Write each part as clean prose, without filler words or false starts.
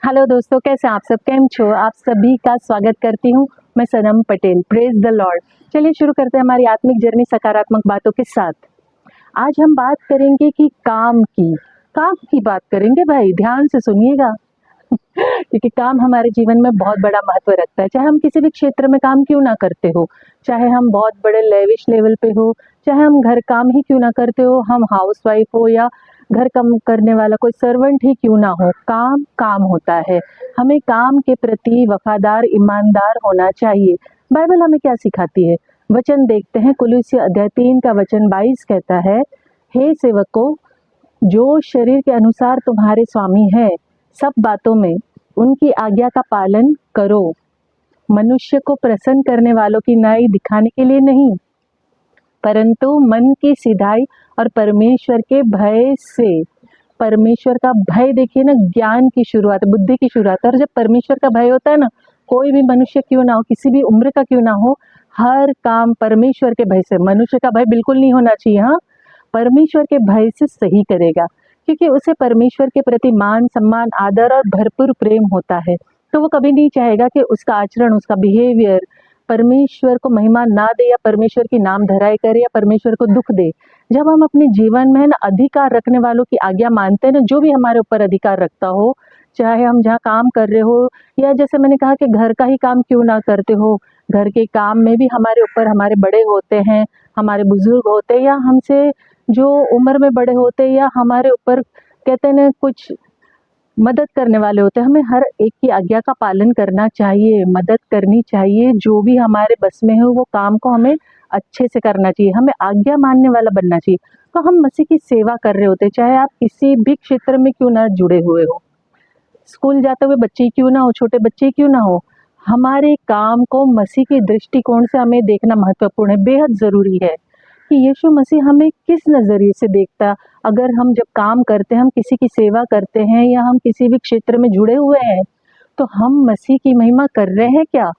Hello दोस्तों, कैसे हैं आप सब? केम छो? आप सभी का स्वागत करती हूँ मैं Sanam Patel. Praise the lord. चलिए शुरू करते हैं हमारी आत्मिक जर्नी सकारात्मक बातों के साथ। आज हम बात करेंगे कि काम की बात करेंगे। भाई ध्यान से सुनिएगा क्योंकि काम हमारे जीवन में बहुत बड़ा महत्व रखता है। चाहे हम किसी भी क्षेत्र में काम क्यों ना करते हो, चाहे हम बहुत बड़े लेविश लेवल पे हो, चाहे हम घर काम ही क्यों ना करते हो, हम हाउसवाइफ हो या घर काम करने वाला कोई सर्वेंट ही क्यों ना हो, काम काम होता है। हमें काम के प्रति वफादार ईमानदार होना चाहिए। बाइबल हमें क्या सिखाती है? वचन देखते हैं। कुलुस्सी अध्याय 3 का वचन 22 कहता है, हे सेवकों, जो शरीर के अनुसार तुम्हारे स्वामी है, सब बातों में उनकी आज्ञा का पालन करो, मनुष्य को प्रसन्न करने वालों की न्याय दिखाने के लिए नहीं, परंतु मन की सिधाई और परमेश्वर के भय से। परमेश्वर का भय देखिए ना, ज्ञान की शुरुआत, बुद्धि की शुरुआत। और जब परमेश्वर का भय होता है ना, कोई भी मनुष्य क्यों ना हो, किसी भी उम्र का क्यों ना हो, हर काम परमेश्वर के भय से। मनुष्य का भय बिल्कुल नहीं होना चाहिए। हाँ, परमेश्वर के भय से सही करेगा, क्योंकि उसे परमेश्वर के प्रति मान सम्मान आदर और भरपूर प्रेम होता है। तो वो कभी नहीं चाहेगा कि उसका आचरण, उसका बिहेवियर परमेश्वर को महिमा ना दे, या परमेश्वर की नाम धराई करे, या परमेश्वर को दुख दे। जब हम अपने जीवन में ना अधिकार रखने वालों की आज्ञा मानते हैं ना, जो भी हमारे ऊपर अधिकार रखता हो, चाहे हम जहाँ काम कर रहे हो, या जैसे मैंने कहा कि घर का ही काम क्यों ना करते हो, घर के काम में भी हमारे ऊपर हमारे बड़े होते हैं, हमारे बुजुर्ग होते हैं, या हमसे जो उम्र में बड़े होते हैं, या हमारे ऊपर कहते हैं ना कुछ मदद करने वाले होते हैं। हमें हर एक की आज्ञा का पालन करना चाहिए, मदद करनी चाहिए। जो भी हमारे बस में हो वो काम को हमें अच्छे से करना चाहिए, हमें आज्ञा मानने वाला बनना चाहिए। तो हम मसीह की सेवा कर रहे होते हैं, चाहे आप किसी भी क्षेत्र में क्यों ना जुड़े हुए हो, स्कूल जाते हुए बच्चे क्यों ना हो, छोटे बच्चे क्यों ना हो, हमारे काम को मसीह के दृष्टिकोण से हमें देखना महत्वपूर्ण है। बेहद ज़रूरी है कि यीशु मसीह हमें किस नज़रिए से देखता। अगर हम जब काम करते हैं, हम किसी की सेवा करते हैं, या हम किसी भी क्षेत्र में जुड़े हुए हैं, तो हम मसीह की महिमा कर रहे हैं क्या?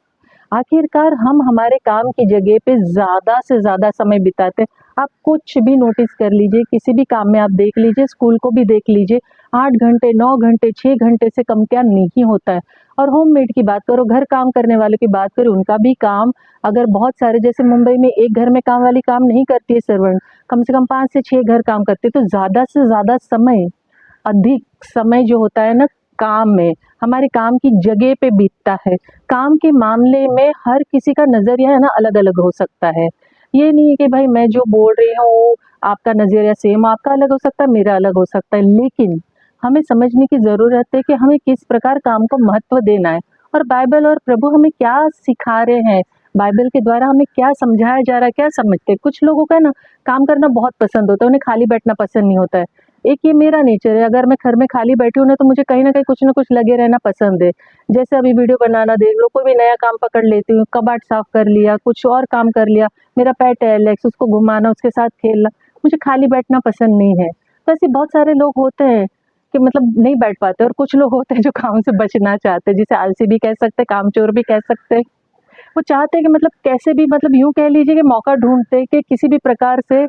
आखिरकार हम हमारे काम की जगह पे ज़्यादा से ज़्यादा समय बिताते हैं। आप कुछ भी नोटिस कर लीजिए, किसी भी काम में आप देख लीजिए, स्कूल को भी देख लीजिए, 8 घंटे 9 घंटे 6 घंटे से कम क्या नहीं होता है। और होममेड की बात करो, घर काम करने वाले की बात करो, उनका भी काम अगर बहुत सारे, जैसे मुंबई में एक घर में काम वाली काम नहीं करती है सर्वेंट, कम से कम 5 से 6 घर काम करते, तो ज़्यादा से ज़्यादा समय, अधिक समय जो होता है ना काम में, हमारे काम की जगह पे बीतता है। काम के मामले में हर किसी का नज़रिया है ना अलग अलग हो सकता है। ये नहीं है कि भाई मैं जो बोल रही हूँ आपका नज़रिया सेम, आपका अलग हो सकता है, मेरा अलग हो सकता है, लेकिन हमें समझने की ज़रूरत है कि हमें किस प्रकार काम को महत्व देना है, और बाइबल और प्रभु हमें क्या सिखा रहे हैं, बाइबल के द्वारा हमें क्या समझाया जा रहा है, क्या समझते हैं। कुछ लोगों का ना काम करना बहुत पसंद होता है, उन्हें खाली बैठना पसंद नहीं होता है। एक ये मेरा नेचर है, अगर मैं घर में खाली बैठी हूँ ना, तो मुझे कहीं ना कहीं कुछ ना कुछ लगे रहना पसंद है। जैसे अभी वीडियो बनाना देख लो, कोई भी नया काम पकड़ लेती हूँ, कबाड़ साफ कर लिया, कुछ और काम कर लिया, मेरा पेट है एलेक्स, उसको घुमाना, उसके साथ खेलना, मुझे खाली बैठना पसंद नहीं है। तो ऐसे बहुत सारे लोग होते हैं कि मतलब नहीं बैठ पाते, और कुछ लोग होते हैं जो काम से बचना चाहते हैं, जिसे आलसी भी कह सकते हैं, कामचोर भी कह सकते हैं। वो चाहते हैं कि मतलब कैसे भी, मतलब यूं कह लीजिए कि मौका ढूंढते हैं कि किसी भी प्रकार से,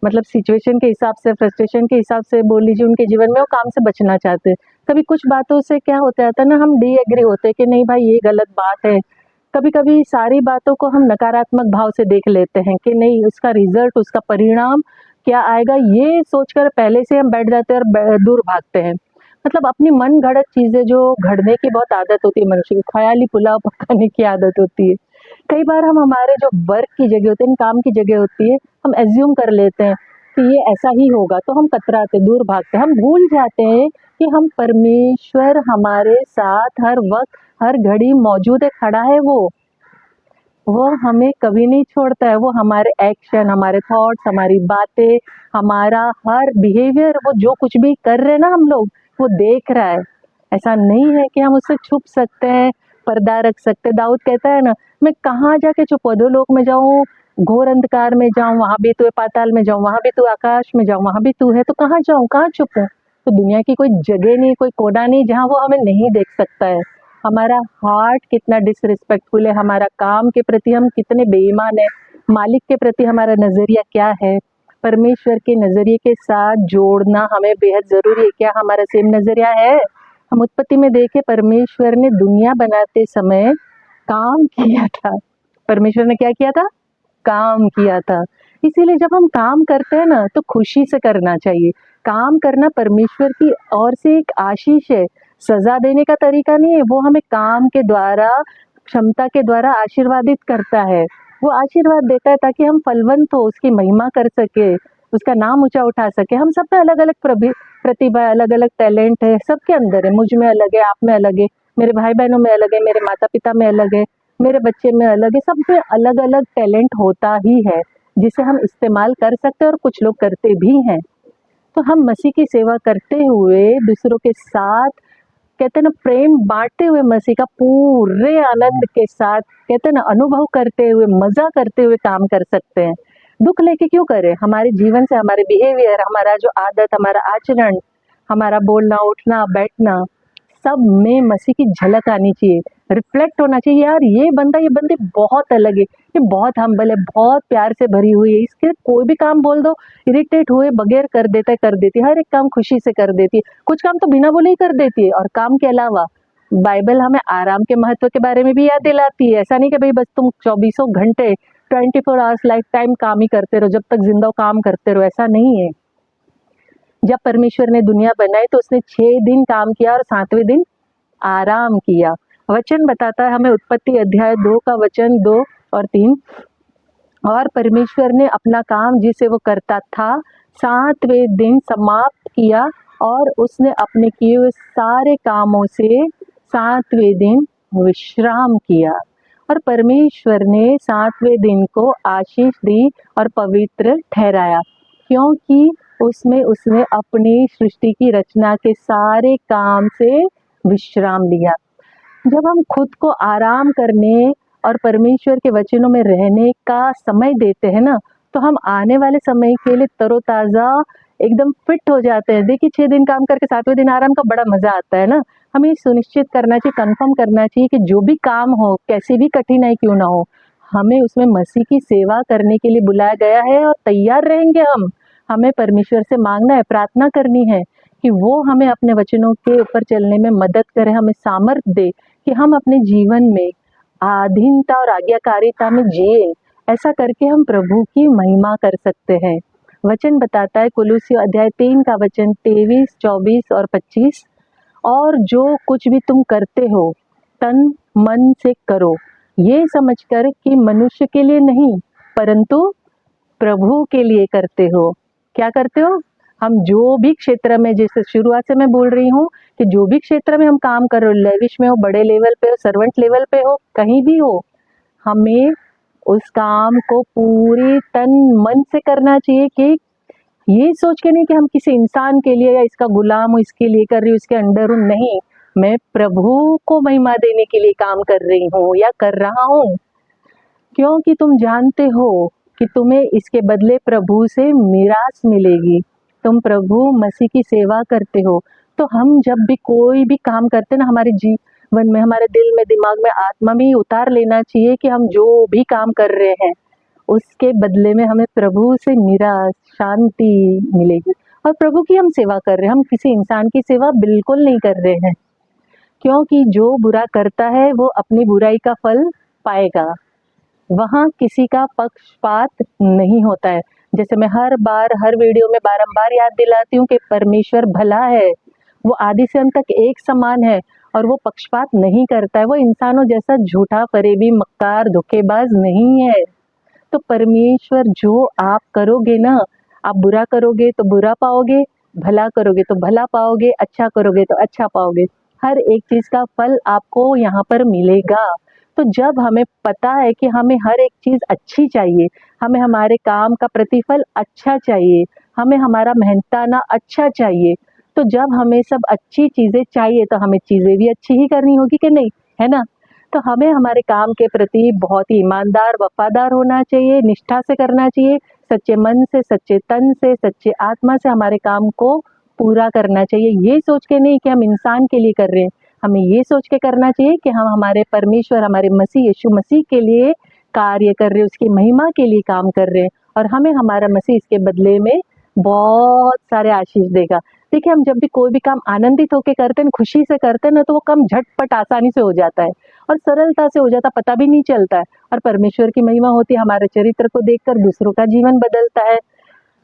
मतलब सिचुएशन के हिसाब से, फ्रस्ट्रेशन के हिसाब से बोल लीजिए, उनके जीवन में वो काम से बचना चाहते हैं। कभी कुछ बातों से क्या होता है ना, हम डी एग्री होते हैं कि नहीं भाई ये गलत बात है। कभी कभी सारी बातों को हम नकारात्मक भाव से देख लेते हैं कि नहीं, उसका रिजल्ट, उसका परिणाम क्या आएगा, ये सोचकर पहले से हम बैठ जाते हैं और दूर भागते हैं। मतलब अपनी मन गढ़ंत चीजें जो घड़ने की बहुत आदत होती है मनुष्य की, ख्याली पुलाव पकाने की आदत होती है। कई बार हम हमारे जो वर्क की जगह होती है, काम की जगह होती है, हम एज्यूम कर लेते हैं कि ये ऐसा ही होगा, तो हम कतराते, दूर भागते हैं। हम भूल जाते हैं कि हम परमेश्वर हमारे साथ हर वक्त हर घड़ी मौजूद है, खड़ा है। वो हमें कभी नहीं छोड़ता है। वो हमारे एक्शन, हमारे थॉट्स, हमारी बातें, हमारा हर बिहेवियर, वो जो कुछ भी कर रहे हैं ना हम लोग, वो देख रहा है। ऐसा नहीं है कि हम उससे छुप सकते हैं, पर्दा रख सकते हैं। दाऊद कहता है ना, मैं कहाँ जाके छुपो, दो लोक में जाऊँ, घोर अंधकार में जाऊँ, वहां भी तू है, पाताल में जाऊँ, वहां भी तू, आकाश में जाऊँ, वहां भी तू है, तो कहाँ जाऊँ, कहाँ छुपूं? तो दुनिया की कोई जगह नहीं, कोई कोना नहीं जहाँ वो हमें नहीं देख सकता है। हमारा हार्ट कितना डिसरिस्पेक्टफुल है, हमारा काम के प्रति हम कितने बेईमान है, मालिक के प्रति हमारा नजरिया क्या है, परमेश्वर के नजरिए के साथ जोड़ना हमें बेहद जरूरी है। क्या हमारा सेम नजरिया है? हम उत्पत्ति में देखे परमेश्वर ने दुनिया बनाते समय काम किया था। परमेश्वर ने क्या किया था? काम किया था। इसीलिए जब हम काम करते हैं ना तो खुशी से करना चाहिए। काम करना परमेश्वर की ओर से एक आशीष है, सजा देने का तरीका नहीं है। वो हमें काम के द्वारा, क्षमता के द्वारा आशीर्वादित करता है। वो आशीर्वाद देता है ताकि हम फलवंत हो, उसकी महिमा कर सके, उसका नाम ऊंचा उठा सके। हम सब में अलग अलग प्रतिभा, अलग अलग टैलेंट है, सबके अंदर है। मुझ में अलग है, आप में अलग है, मेरे भाई बहनों में अलग है, मेरे माता पिता में अलग है, मेरे बच्चे में अलग है। सब में अलग अलग टैलेंट होता ही है जिसे हम इस्तेमाल कर सकते हैं और कुछ लोग करते भी हैं। तो हम मसीह की सेवा करते हुए दूसरों के साथ, कहते हैं ना, प्रेम बांटते हुए मसीह का पूरे आनंद के साथ, कहते हैं ना, अनुभव करते हुए, मजा करते हुए काम कर सकते हैं। दुख लेके क्यों करें? हमारे जीवन से, हमारे बिहेवियर, हमारा जो आदत, हमारा आचरण, हमारा बोलना उठना बैठना, सब में मसीह की झलक आनी चाहिए, रिफ्लेक्ट होना चाहिए। यार ये बंदा, ये बंदी बहुत अलग है, ये बहुत हम्बल है, बहुत प्यार से भरी हुई है, इसके कोई भी काम बोल दो इरिटेट हुए बगैर कर देता है, कर देती है, हर एक काम खुशी से कर देती है, कुछ काम तो बिना बोले ही कर देती है। और काम के अलावा बाइबल हमें आराम के महत्व के बारे में भी याद दिलाती है। ऐसा नहीं कि भाई बस तुम 24 घंटे 24 आवर्स लाइफ टाइम काम ही करते रहो, जब तक जिंदा हो काम करते रहो, ऐसा नहीं है। जब परमेश्वर ने दुनिया बनाई तो उसने 6 दिन काम किया और 7वें दिन आराम किया। वचन बताता है हमें, उत्पत्ति अध्याय 2 का वचन 2 और 3, और परमेश्वर ने अपना काम जिसे वो करता था 7वें दिन समाप्त किया और उसने अपने किए हुए सारे कामों से 7वें दिन विश्राम किया। और परमेश्वर ने 7वें दिन को आशीष दी और पवित्र ठहराया, क्योंकि उसमें उसने अपनी सृष्टि की रचना के सारे काम से विश्राम लिया। जब हम खुद को आराम करने और परमेश्वर के वचनों में रहने का समय देते हैं ना, तो हम आने वाले समय के लिए तरोताज़ा एकदम फिट हो जाते हैं। देखिए 6 दिन काम करके 7वें दिन आराम का बड़ा मजा आता है ना। हमें सुनिश्चित करना चाहिए, कंफर्म करना चाहिए कि जो भी काम हो, कैसी भी कठिनाई क्यों ना हो, हमें उसमें मसीह की सेवा करने के लिए बुलाया गया है और तैयार रहेंगे हम। हमें परमेश्वर से मांगना है, प्रार्थना करनी है कि वो हमें अपने वचनों के ऊपर चलने में मदद करे, हमें सामर्थ्य दे कि हम अपने जीवन में अधीनता और आज्ञाकारिता में जिए। ऐसा करके हम प्रभु की महिमा कर सकते हैं। वचन बताता है कुलुस्सी अध्याय 3 का वचन 23, 24 और 25, और जो कुछ भी तुम करते हो तन मन से करो, ये समझकर कि मनुष्य के लिए नहीं परंतु प्रभु के लिए करते हो। क्या करते हो? हम जो भी क्षेत्र में, जैसे शुरुआत से मैं बोल रही हूँ कि जो भी क्षेत्र में हम काम कर रहे हो, लेविश में हो, बड़े लेवल पे हो, सर्वेंट लेवल पे हो, कहीं भी हो, हमें उस काम को पूरी तन मन से करना चाहिए। कि ये सोच के नहीं कि हम किसी इंसान के लिए या इसका गुलाम हूँ, इसके लिए कर रही हूँ, इसके अंडर हूँ, नहीं, मैं प्रभु को महिमा देने के लिए काम कर रही हूँ या कर रहा हूँ, क्योंकि तुम जानते हो कि तुम्हें इसके बदले प्रभु से मीरास मिलेगी। तुम प्रभु मसीह की सेवा करते हो, तो हम जब भी कोई भी काम करते हैं ना, हमारे जीवन में, हमारे दिल में, दिमाग में, आत्मा में उतार लेना चाहिए कि हम जो भी काम कर रहे हैं उसके बदले में हमें प्रभु से मीरास, शांति मिलेगी। और प्रभु की हम सेवा कर रहे हैं, हम किसी इंसान की सेवा बिल्कुल नहीं कर रहे हैं, क्योंकि जो बुरा करता है वो अपनी बुराई का फल पाएगा। वहाँ किसी का पक्षपात नहीं होता है। जैसे मैं हर बार, हर वीडियो में बारंबार याद दिलाती हूँ कि परमेश्वर भला है, वो आदि से अंत तक एक समान है और वो पक्षपात नहीं करता है। वो इंसानों जैसा झूठा, फरेबी, मक्कार, धोखेबाज नहीं है। तो परमेश्वर, जो आप करोगे ना, आप बुरा करोगे तो बुरा पाओगे, भला करोगे तो भला पाओगे, अच्छा करोगे तो अच्छा पाओगे। हर एक चीज का फल आपको यहाँ पर मिलेगा। तो जब हमें पता है कि हमें हर एक चीज अच्छी चाहिए, हमें हमारे काम का प्रतिफल अच्छा चाहिए, हमें हमारा मेहनताना अच्छा चाहिए, तो जब हमें सब अच्छी चीजें चाहिए तो हमें चीजें भी अच्छी ही करनी होगी कि नहीं, है ना। तो हमें हमारे काम के प्रति बहुत ही ईमानदार, वफादार होना चाहिए, निष्ठा से करना चाहिए, सच्चे मन से, सच्चे तन से, सच्चे आत्मा से हमारे काम को पूरा करना चाहिए। ये सोच के नहीं कि हम इंसान के लिए कर रहे हैं, हमें ये सोच के करना चाहिए कि हम हमारे परमेश्वर, हमारे मसीह यीशु मसीह के लिए कार्य कर रहे हैं, उसकी महिमा के लिए काम कर रहे हैं, और हमें हमारा मसीह इसके बदले में बहुत सारे आशीष देगा। देखिए, हम जब भी कोई भी काम आनंदित होके करते हैं ना, खुशी से करते हैं ना, तो वो काम झटपट आसानी से हो जाता है और सरलता से हो जाता है, पता भी नहीं चलता है। और परमेश्वर की महिमा होती है, हमारे चरित्र को देखकर दूसरों का जीवन बदलता है।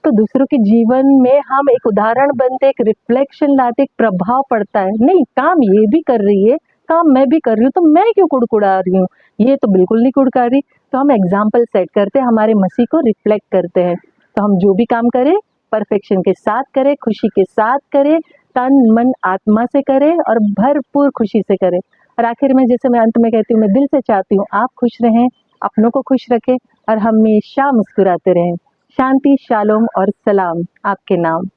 तो दूसरों के जीवन में हम एक उदाहरण बनते, एक रिफ्लेक्शन लाते, एक प्रभाव पड़ता है। नहीं, काम ये भी कर रही है, काम मैं भी कर रही हूँ, तो मैं क्यों कुड़कुड़ा रही हूँ? ये तो बिल्कुल नहीं कुड़का रही। तो हम एग्जाम्पल सेट करते हैं, हमारे मसीह को रिफ्लेक्ट करते हैं। तो हम जो भी काम करें परफेक्शन के साथ करें, खुशी के साथ करें, तन मन आत्मा से करें और भरपूर खुशी से करें। और आखिर में, जैसे मैं अंत में कहती हूँ, मैं दिल से चाहती हूँ आप खुश रहें, अपनों को खुश रखें और हमेशा मुस्कुराते रहें। शांति, शालोम और सलाम आपके नाम।